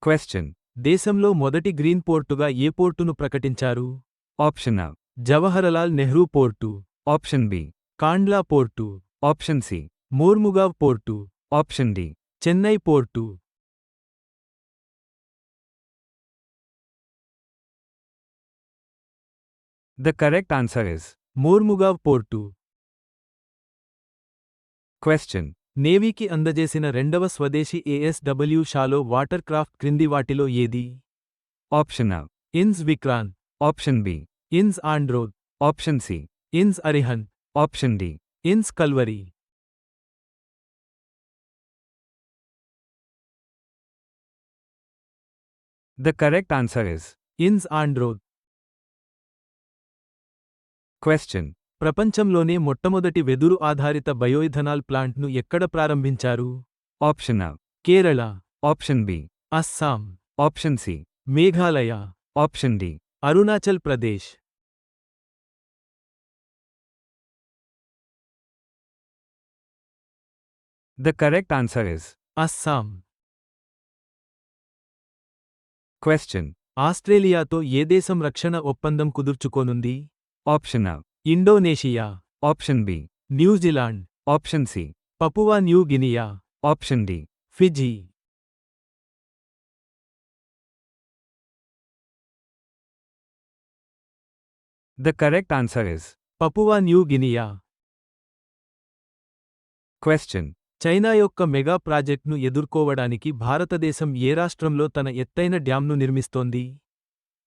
Question. దేశంలో మొదటి green పోర్టుగా ఏ పోర్టును ప్రకటించారు? Option A. Jawaharlal Nehru port, option B. Kandla port, option C. Mormugao port, option D. Chennai port. The correct answer is Mormugao port. Question. నేవీకి అందజేసిన రెండవ స్వదేశీ ASW షాలో వాటర్ క్రాఫ్ట్ క్రింది వాటిలో ఏది? Option A. ఇన్స్ విక్రాంత్, ఆప్షన్ B. ఇన్స్ ఆండ్రోద్, ఆప్షన్ C. ఇన్స్ అరిహంత్, ఆప్షన్ D. ఇన్స్ Calvary. The correct answer is ఇన్స్ ఆండ్రోద్. క్వశ్చన్. ప్రపంచంలోనే మొట్టమొదటి వెదురు ఆధారిత బయోఇథనాల్ ప్లాంట్ను ఎక్కడ ప్రారంభించారు? Option A. Kerala, option B. Assam, option C. Meghalaya, option D. Arunachal Pradesh. The correct answer is Assam. Question. ఆస్ట్రేలియాతో ఏ దేశం రక్షణ ఒప్పందం కుదుర్చుకోనుంది? Option A. Indonesia, option B. New Zealand, option C. Papua New Guinea, option D. Fiji. The correct answer is Papua New Guinea. Question. China యొక్క mega ప్రాజెక్ట్ను ఎదుర్కోవడానికి భారతదేశం ఏ రాష్ట్రంలో తన ఎత్తైన డ్యాంను నిర్మిస్తోంది?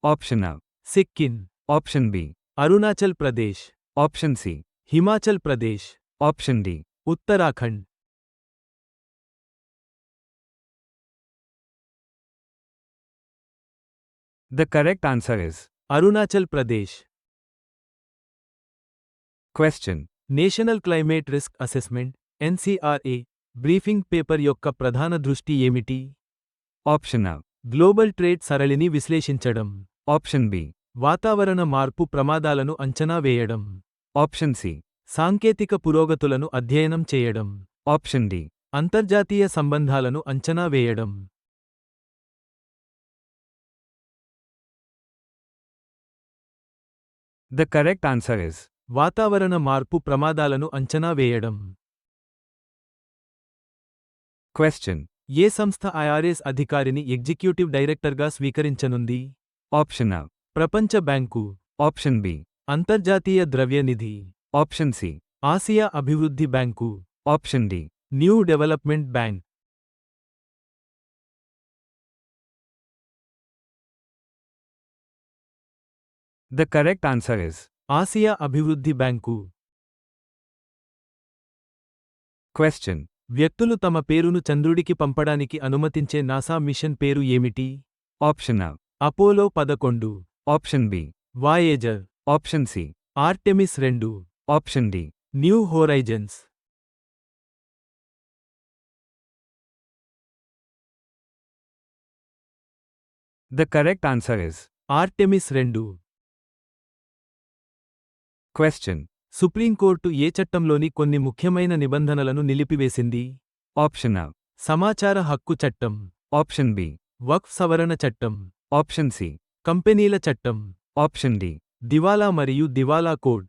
Option A. Sikkim, option B. Arunachal Pradesh, option C. Himachal Pradesh, option D. Uttarakhand. The correct answer is Arunachal Pradesh. Question. National climate risk assessment NCRA briefing paper యొక్క ప్రధాన దృష్టి ఏమిటి? Option A. గ్లోబల్ ట్రేడ్ సరళిని విశ్లేషించడం, ఆప్షన్ B. వాతావరణ మార్పు ప్రమాదాలను అంచనా వేయడం, ఆప్షన్ C. సాంకేతిక పురోగతులను అధ్యయనం చేయడం, ఆప్షన్ D. అంతర్జాతీయ సంబంధాలను అంచనా వేయడం. The correct answer is వాతావరణ మార్పు ప్రమాదాలను అంచనా వేయడం. క్వశ్చన్. ఏ సంస్థ IRS అధికారిని ఎగ్జిక్యూటివ్ డైరెక్టర్గా స్వీకరించనుంది? Option A. ప్రపంచ బ్యాంకు, ఆప్షన్ B. అంతర్జాతీయ ద్రవ్యనిధి, ఆప్షన్ C. ఆసియా అభివృద్ధి bank, option D. New development bank. The correct answer is Asia అభివృద్ధి బ్యాంకు. క్వశ్చన్. వ్యక్తులు తమ పేరును చంద్రుడికి పంపడానికి అనుమతించే నాసా మిషన్ పేరు ఏమిటి? Option A. Apollo 11, option B. Voyager, option C. Artemis 2, option D. New Horizons. The correct answer is Artemis 2. Question. Supreme court ఏ చట్టంలోని కొన్ని ముఖ్యమైన నిబంధనలను నిలిపివేసింది? Option A. సమాచార హక్కు చట్టం, ఆప్షన్ B. వక్ఫ్ సవరణ చట్టం, ఆప్షన్ C. కంపెనీల చట్టం, ఆప్షన్ D. దివాలా మరియు దివాలా code.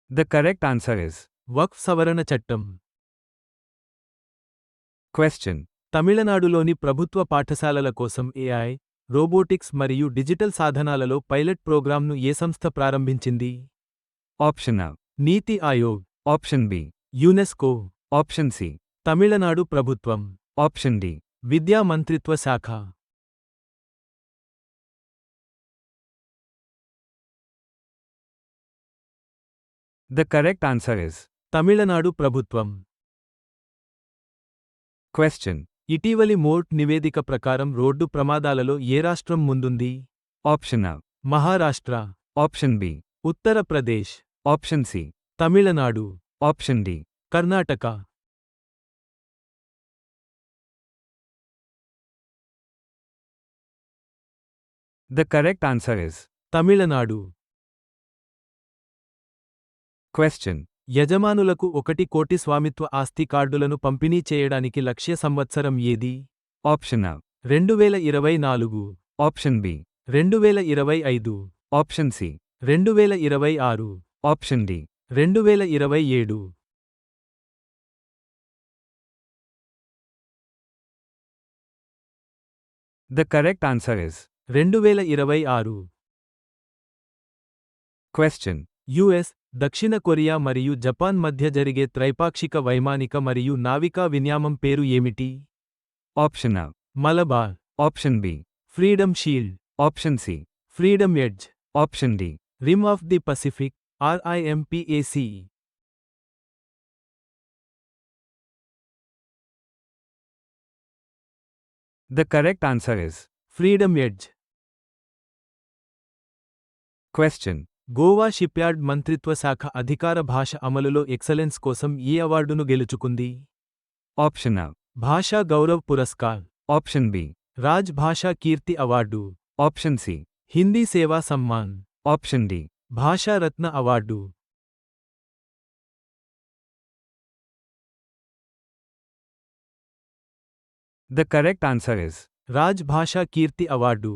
The correct answer is వక్ఫ్ సవరణ చట్టం. క్వశ్చన్. తమిళనాడులోని ప్రభుత్వ పాఠశాలల కోసం AI, రోబోటిక్స్ మరియు డిజిటల్ సాధనాలలో పైలట్ ప్రోగ్రామ్ను ఏ సంస్థ ప్రారంభించింది? Option A. NITI Aayog, option B. UNESCO, option C. Tamil Nadu ప్రభుత్వం, ఆప్షన్ D. విద్యా మంత్రిత్వ శాఖ. The correct answer is Tamil Nadu ప్రభుత్వం. క్వశ్చన్. ఇటీవలి మోర్ట్ నివేదిక ప్రకారం రోడ్డు ప్రమాదాలలో ఏ రాష్ట్రం ముందుంది? Option A. Maharashtra, option B. Uttar Pradesh, option C. Tamil Nadu, option D. Karnataka. The correct answer is Tamil Nadu. Question. యజమానులకు 1,00,00,000 స్వామిత్వ ఆస్తి కార్డులను పంపిణీ చేయడానికి లక్ష్య సంవత్సరం ఏది? Option A. 2024, Option B. 2025, Option C. 2026, Option D. 2027. The correct answer is 2026. question. US, దక్షిణ కొరియా మరియు జపాన్ మధ్య జరిగే త్రైపాక్షిక వైమానిక మరియు నావికా విన్యామం పేరు ఏమిటి? Option A. Malabar, Option B. Freedom shield, Option C. Freedom edge, Option D. Rim of the Pacific, RIMPAC. The correct answer is freedom edge. question. Goa shipyard మంత్రిత్వ శాఖ అధికార భాష అమలులో ఎక్సలెన్స్ కోసం ఈ అవార్డును గెలుచుకుంది? Option A. భాషా గౌరవ్ పురస్కార్, Option B. Raj Bhasha Kirti award, Option C. Hindi Seva Samman, Option D. Bhasha Ratna award. The correct answer is Raj Bhasha Kirti award.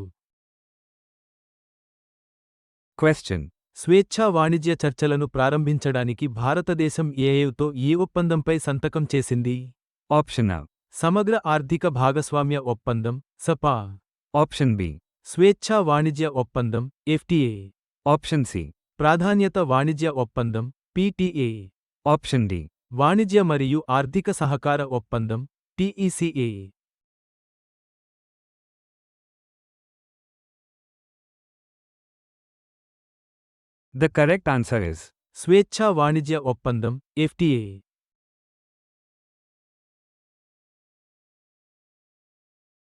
question. స్వేచ్ఛా వాణిజ్య చర్చలను ప్రారంభించడానికి భారతదేశం ఏయుతో ఈ ఒప్పందంపై సంతకం చేసింది? Option A. సమగ్ర ఆర్థిక భాగస్వామ్య ఒప్పందం, సపా. Option B. స్వేచ్ఛా వాణిజ్య ఒప్పందం, FTA. Option C. ప్రాధాన్యత వాణిజ్య ఒప్పందం, PTA. Option D. వాణిజ్య మరియు ఆర్థిక సహకార ఒప్పందం, TECA. The correct answer is స్వేచ్ఛా వాణిజ్య ఒప్పందం, FTA.